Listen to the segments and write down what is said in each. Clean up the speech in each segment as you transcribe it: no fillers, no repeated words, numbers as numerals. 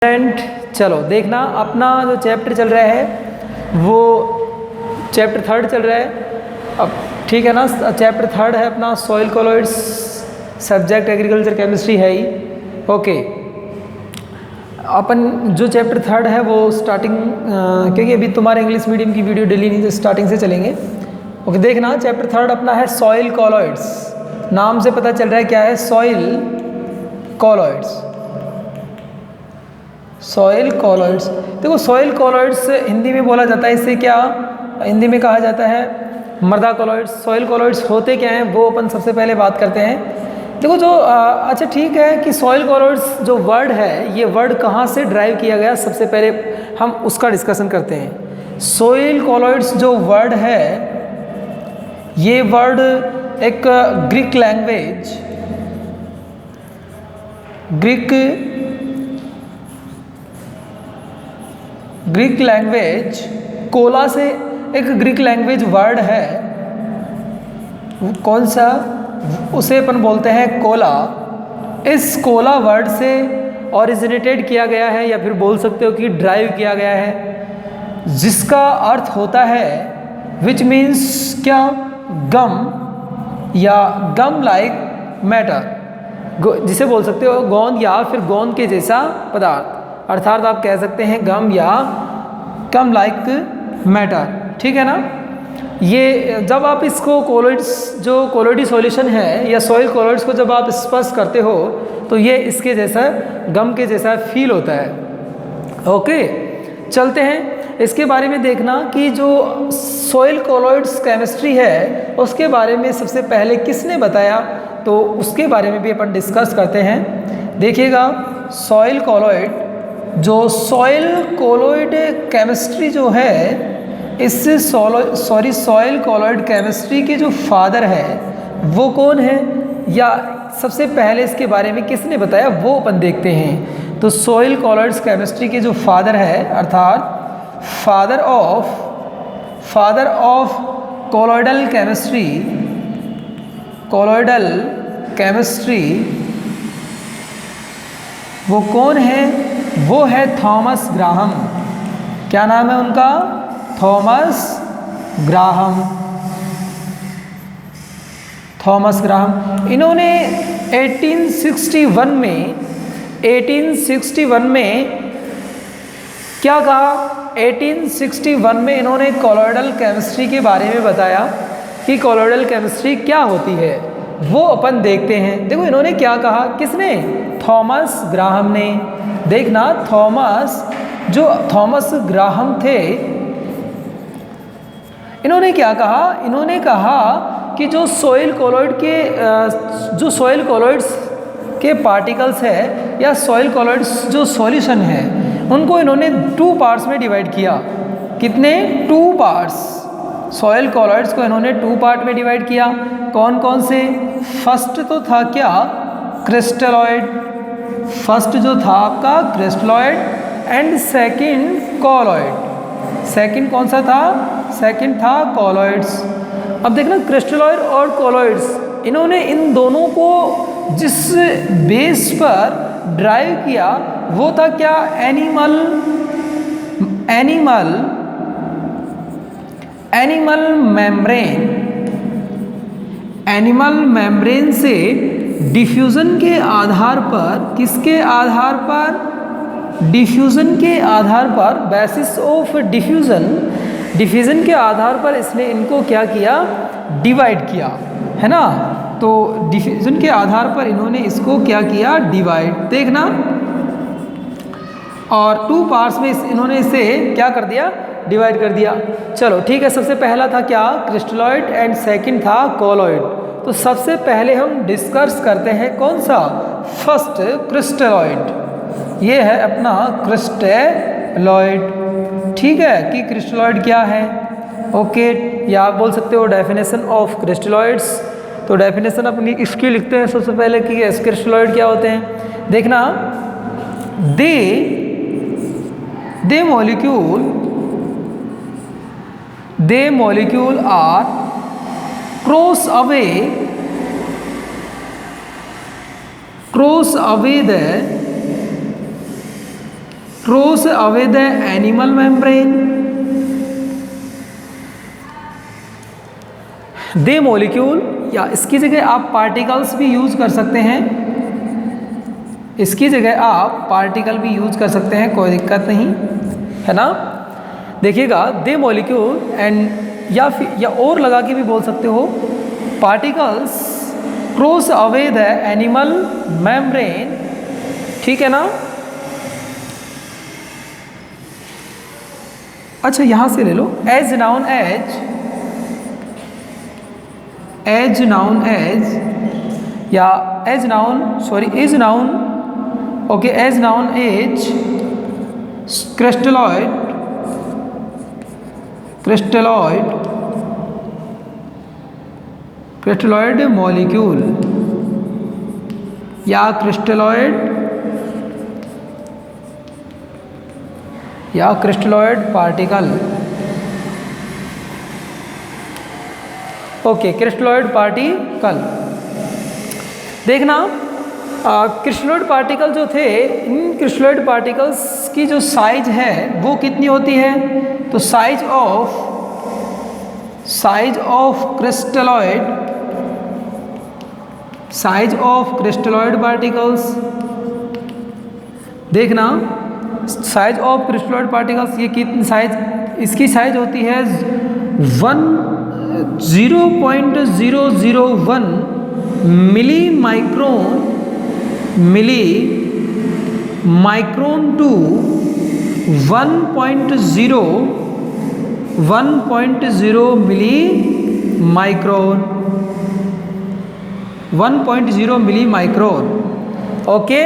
Student चलो देखना अपना जो चैप्टर चल रहा है वो चैप्टर 3 चल रहा है। अब ठीक है ना, चैप्टर 3 है अपना soil colloids, subject agriculture chemistry है ही। ओके, अपन जो चैप्टर 3 है वो स्टार्टिंग क्योंकि अभी तुम्हारे इंग्लिश मीडियम की वीडियो डेली नहीं, स्टार्टिंग से चलेंगे। ओके देखना, चैप्टर 3 अपना है सॉइल कॉलॉइड्स। नाम से पता चल रहा है क्या है, सॉइल कॉलॉइड्स। सॉइल कॉलॉइड्स, देखो सॉइल कॉलॉइड्स हिंदी में बोला जाता है, इससे क्या हिंदी में कहा जाता है, मृदा कॉलॉइड्स। सॉइल कॉलॉइड्स होते क्या हैं वो अपन सबसे पहले बात करते हैं। देखो जो अच्छा ठीक है कि सॉइल कॉलॉइड्स जो वर्ड है ये वर्ड कहाँ से ड्राइव किया गया, सबसे पहले हम उसका डिस्कशन करते हैं। सॉइल कॉलॉइड्स जो वर्ड है ये वर्ड एक Greek language, Greek language Cola से एक ग्रीक लैंग्वेज वर्ड है, कौन सा, उसे अपन बोलते हैं कोला। इस कोला वर्ड से ओरिजिनेटेड किया गया है या फिर बोल सकते हो कि ड्राइव किया गया है, जिसका अर्थ होता है विच मीन्स क्या, गम या गम लाइक मैटर, जिसे बोल सकते हो गोंद या फिर गोंद के जैसा पदार्थ, अर्थात आप कह सकते हैं गम या गम लाइक मैटर। ठीक है ना। ये जब आप इसको कॉलॉइड्स जो कॉलॉइडी सॉल्यूशन है या सॉइल कॉलॉइड्स को जब आप स्पर्श करते हो तो ये इसके जैसा गम के जैसा फील होता है। ओके चलते हैं, इसके बारे में देखना कि जो सॉइल कॉलॉइड्स केमिस्ट्री है उसके बारे में सबसे पहले किसने बताया, तो उसके बारे में भी अपन डिस्कस करते हैं। देखिएगा सॉइल कॉलॉइड, जो सॉइल कॉलॉइड केमिस्ट्री जो है इससे सॉइल कॉलॉइड केमिस्ट्री के जो फादर है वो कौन है, या सबसे पहले इसके बारे में किसने बताया वो अपन देखते हैं। तो सॉइल कॉलॉइड्स केमिस्ट्री के जो फादर है अर्थात फादर ऑफ कॉलॉइडल केमिस्ट्री वो कौन है, वो है थॉमस ग्राहम। क्या नाम है उनका, थॉमस ग्राहम। इन्होंने 1861 में क्या कहा, 1861 में इन्होंने कॉलॉइडल केमिस्ट्री के बारे में बताया कि कॉलॉइडल केमिस्ट्री क्या होती है, वो अपन देखते हैं। देखो इन्होंने क्या कहा, किसने, थॉमस ग्राहम ने। देखना थॉमस ग्राहम थे, इन्होंने क्या कहा, इन्होंने कहा कि जो सॉइल कॉलॉइड्स के पार्टिकल्स है या सॉइल कॉलॉइड्स जो सॉल्यूशन है उनको इन्होंने 2 पार्ट्स में डिवाइड किया। कितने, 2 पार्ट्स। सॉइल कॉलॉइड्स को इन्होंने 2 पार्ट में डिवाइड किया। कौन कौन से, फर्स्ट तो था क्या, क्रिस्टलॉइड, फर्स्ट जो था आपका crystalloid, and second colloid. Second कौन सा था, सेकंड था कॉलॉइड्स। अब देखना क्रिस्टलॉइड और कॉलॉइड्स, इन्होंने इन दोनों को जिस बेस पर ड्राइव किया वो था क्या, एनिमल मेम्ब्रेन से डिफ्यूज़न के आधार पर, किसके आधार पर, डिफ्यूज़न के आधार पर, बेसिस ऑफ डिफ्यूज़न के आधार पर इसने इनको क्या किया, डिवाइड किया, है ना। तो डिफ्यूज़न के आधार पर इन्होंने इसको क्या किया, डिवाइड। देखना, और 2 पार्ट्स में इन्होंने इसे क्या कर दिया, डिवाइड कर दिया। चलो ठीक है, सबसे पहला था क्या, क्रिस्टलॉइड, एंड सेकंड था कॉलॉइड। तो सबसे पहले हम डिस्कस करते हैं कौन सा, फर्स्ट क्रिस्टलॉइड। ये है अपना क्रिस्टलॉइड। ठीक है कि क्रिस्टलॉइड क्या है। ओके, या आप बोल सकते हो डेफिनेशन ऑफ क्रिस्टलॉइड्स। तो डेफिनेशन अपनी इसकी लिखते हैं सबसे पहले कि क्रिस्टलॉइड क्या होते हैं। देखना, they molecule are cross away the cross away the animal membrane, they molecule, या इसकी जगह आप पार्टिकल्स भी यूज कर सकते हैं, इसकी जगह आप पार्टिकल भी यूज कर सकते हैं, कोई दिक्कत नहीं है ना। देखिएगा, दे मॉलिक्यूल एंड या और लगा के भी बोल सकते हो, particles cross away the animal membrane, ठीक है ना। अच्छा, यहां से ले लो, एज नाउन एज या as known, sorry is known, okay, as known as crystalloid molecule या crystalloid particle, okay, crystalloid particle. देखना, क्रिस्टलॉइड पार्टिकल जो थे, इन क्रिस्टलॉइड पार्टिकल्स की जो साइज है वो कितनी होती है, तो साइज ऑफ क्रिस्टलॉइड पार्टिकल्स, देखना, साइज ऑफ क्रिस्टलॉइड पार्टिकल्स, ये कितनी साइज, इसकी साइज होती है 0.001 milli micron to 1.0 milli micron, okay.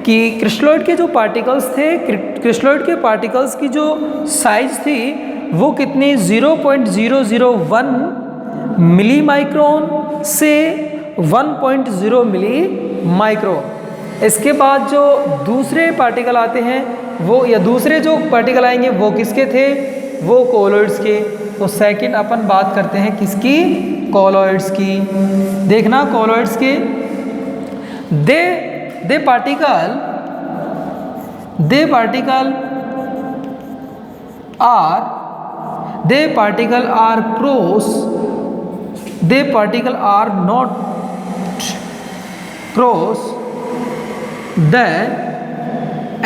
कि क्रिस्टलॉइड के जो पार्टिकल्स थे, क्रिस्टलॉइड के पार्टिकल्स की जो साइज थी वो कितनी, 0.001 मिली माइक्रोन से 1.0 मिली माइक्रोन। इसके बाद जो दूसरे पार्टिकल आते हैं वो, या दूसरे जो पार्टिकल आएंगे वो किसके थे, वो कोलॉइड्स के। तो सेकंड अपन बात करते हैं किसकी, कोलॉइड्स की। देखना, कोलॉइड्स के दे particle are not cross the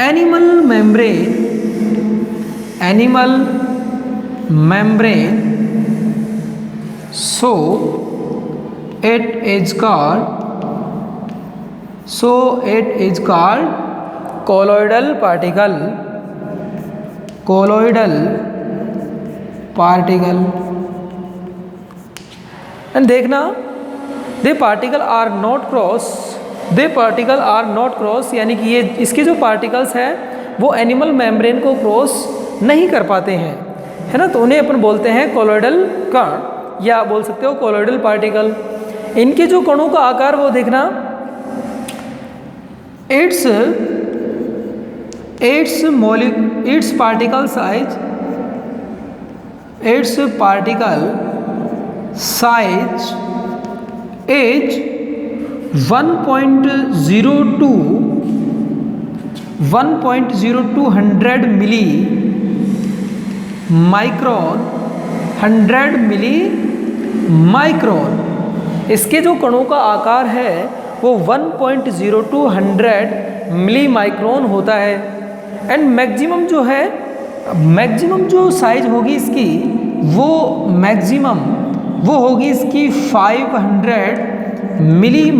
animal membrane, so it is called colloidal particle, and देखना, they particle are not cross, यानी कि ये इसके जो पार्टिकल्स हैं वो एनिमल मेम्ब्रेन को क्रॉस नहीं कर पाते हैं, है ना। तो उन्हें अपन बोलते हैं कोलॉइडल कण, या बोल सकते हो कोलॉइडल पार्टिकल। इनके जो कणों का आकार वो देखना, its particle size is 1.02 milli micron. इसके जो कणों का आकार है वो 1.02 मिली माइक्रोन होता है। एंड मैक्सिमम जो साइज होगी इसकी, वो होगी इसकी 500 मिली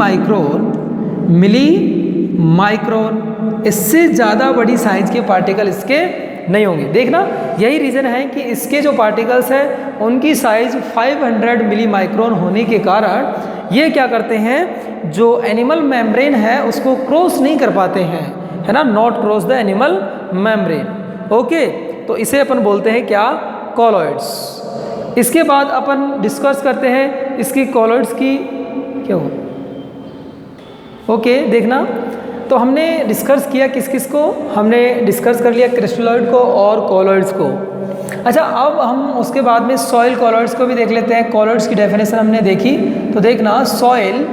माइक्रोन। इससे ज़्यादा बड़ी साइज के पार्टिकल इसके नहीं होंगे। देखना, यही रीज़न है कि इसके जो पार्टिकल्स हैं उनकी साइज 500 मिली माइक्रोन होने के कारण ये क्या करते हैं, जो एनिमल मेम्ब्रेन है उसको क्रॉस नहीं कर पाते हैं, है ना, not cross the animal membrane, okay. तो इसे अपन बोलते हैं क्या, कोलॉइड्स। इसके बाद अपन डिस्कस करते हैं इसकी कोलॉइड्स की क्या हो, ओके। देखना, तो हमने डिस्कस किया किस को, हमने डिस्कस कर लिया क्रिस्टलॉइड को और कोलॉइड्स को। अच्छा, अब हम उसके बाद में सॉइल कोलॉइड्स को भी देख लेते हैं। कोलॉइड्स की डेफिनेशन हमने देखी, तो देखना, सॉइल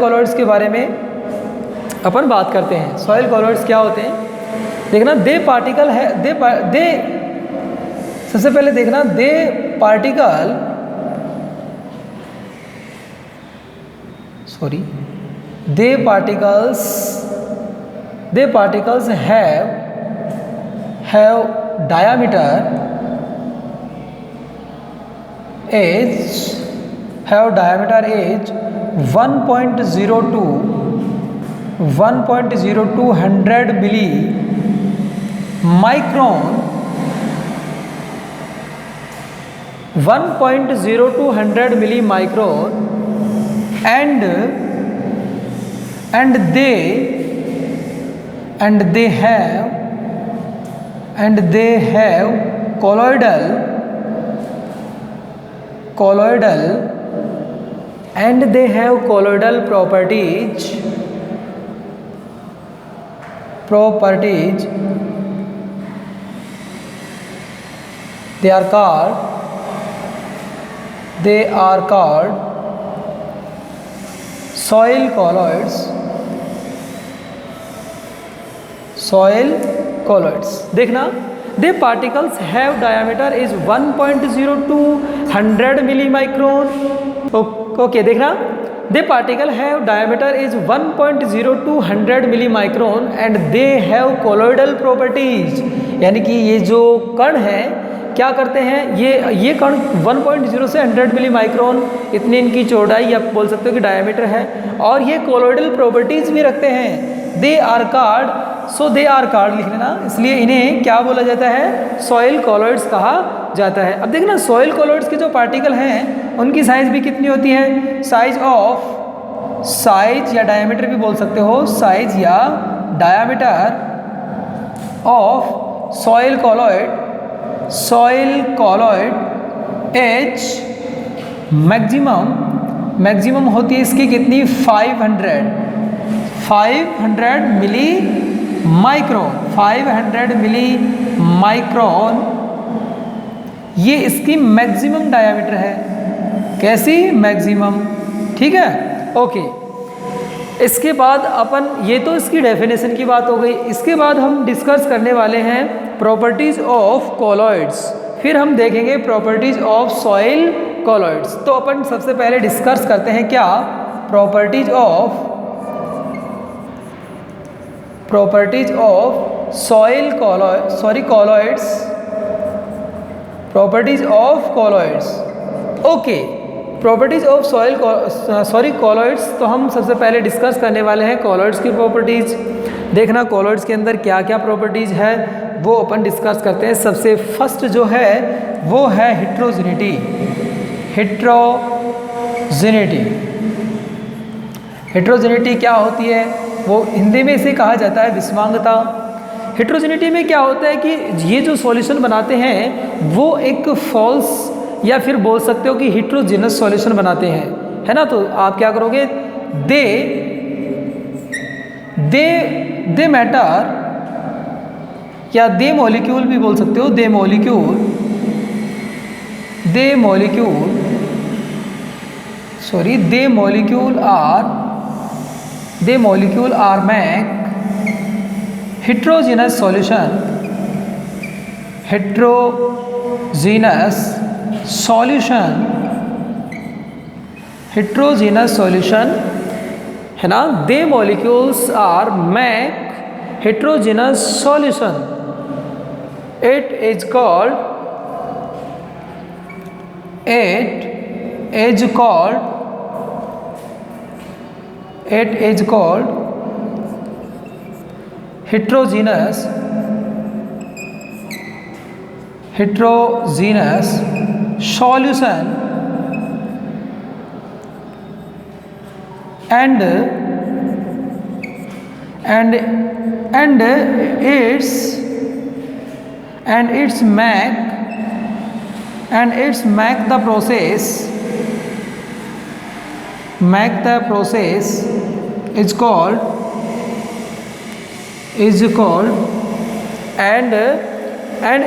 कोलॉइड्स के बारे में अपन बात करते हैं सॉइल कॉलॉइड्स क्या होते हैं। देखना दे पार्टिकल है, दे सबसे पहले देखना they particle they particles have diameter is 1.02 100 millimicron 100 millimicron and they have colloidal properties they are called soil colloids। देखना they particles have diameter is 1.02 100 millimicron. Okay, देखना they particle have diameter is 1.02 100 millimicron and they have colloidal properties. यानी कि ये जो कण है क्या करते हैं, ये कण 1.0 से 100 मिलीमाइक्रोन इतनी इनकी चौड़ाई या बोल सकते हो कि डायमीटर है, और ये कोलोइडल प्रॉपर्टीज भी रखते हैं। दे आर कार्ड लिख लेना, इसलिए इन्हें क्या बोला जाता है, सॉइल कॉलॉइड्स कहा जाता है। अब देखना सॉइल कॉलॉइड्स के जो पार्टिकल हैं उनकी साइज भी कितनी होती है, साइज या डायमीटर भी बोल सकते हो, साइज या diameter of soil colloid H maximum होती है इसकी कितनी, 500 मिली माइक्रोन, ये इसकी मैक्सिमम डायमीटर है। कैसी, मैक्सिमम, ठीक है। ओके, इसके बाद अपन, ये तो इसकी डेफिनेशन की बात हो गई। इसके बाद हम डिस्कस करने वाले हैं प्रॉपर्टीज ऑफ कॉलॉइड्स, फिर हम देखेंगे प्रॉपर्टीज ऑफ सॉइल कॉलॉइड्स। तो अपन सबसे पहले डिस्कस करते हैं क्या, properties of soil colloids, properties of colloids. Okay, properties of colloids, तो हम सबसे पहले डिस्कस करने वाले हैं कॉलॉइड्स की प्रॉपर्टीज। देखना कॉलॉइड्स के अंदर क्या क्या प्रॉपर्टीज है वो अपन डिस्कस करते हैं। सबसे फर्स्ट जो है वो है हेट्रोजेनिटी क्या होती है, वो हिंदी में इसे कहा जाता है विषमांगता। हेट्रोजेनिटी में क्या होता है कि ये जो सॉल्यूशन बनाते हैं वो एक फॉल्स या फिर बोल सकते हो कि हेट्रोजेनस सॉल्यूशन बनाते हैं, है ना। तो आप क्या करोगे, दे मैटर या दे मॉलिक्यूल भी बोल सकते हो, दे molecule are make heterogeneous solution है ना। दे molecules are make heterogeneous solution, it is called heterogeneous solution, and its make the process is called and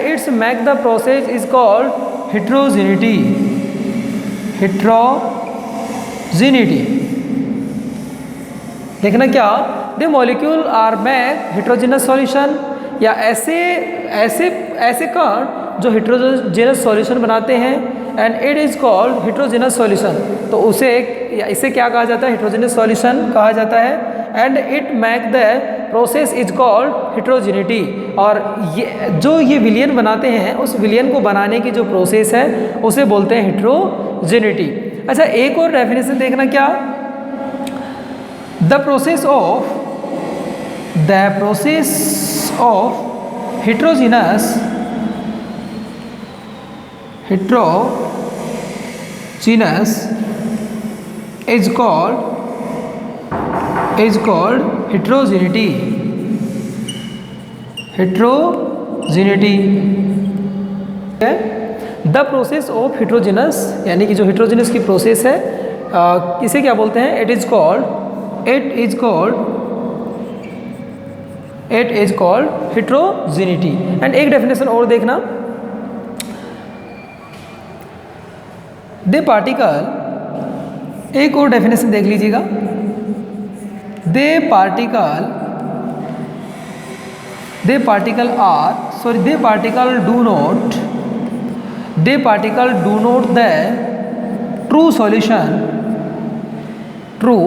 its make the process is called heterogeneity। देखना क्या, the molecule are make heterogenous solution, या ऐसे कण जो heterogenous solution बनाते हैं, and it is called heterogenous solution, तो इसे क्या कहा जाता है, हेट्रोजेनस सॉल्यूशन कहा जाता है। And it make the process is called heterogeneity, और ये विलियन बनाते हैं, उस विलियन को बनाने की जो प्रोसेस है उसे बोलते हैं हेट्रोजेनिटी। अच्छा, एक और डेफिनेशन देखना क्या, the process of heterogeneous is called heterogeneity। The process of heterogeneous, यानी कि जो हेट्रोजेनस की प्रोसेस है, इसे क्या बोलते हैं, it is called heterogeneity. And एक डेफिनेशन और देखना, दे पार्टिकल, एक और डेफिनेशन देख लीजिएगा, they particle do not the true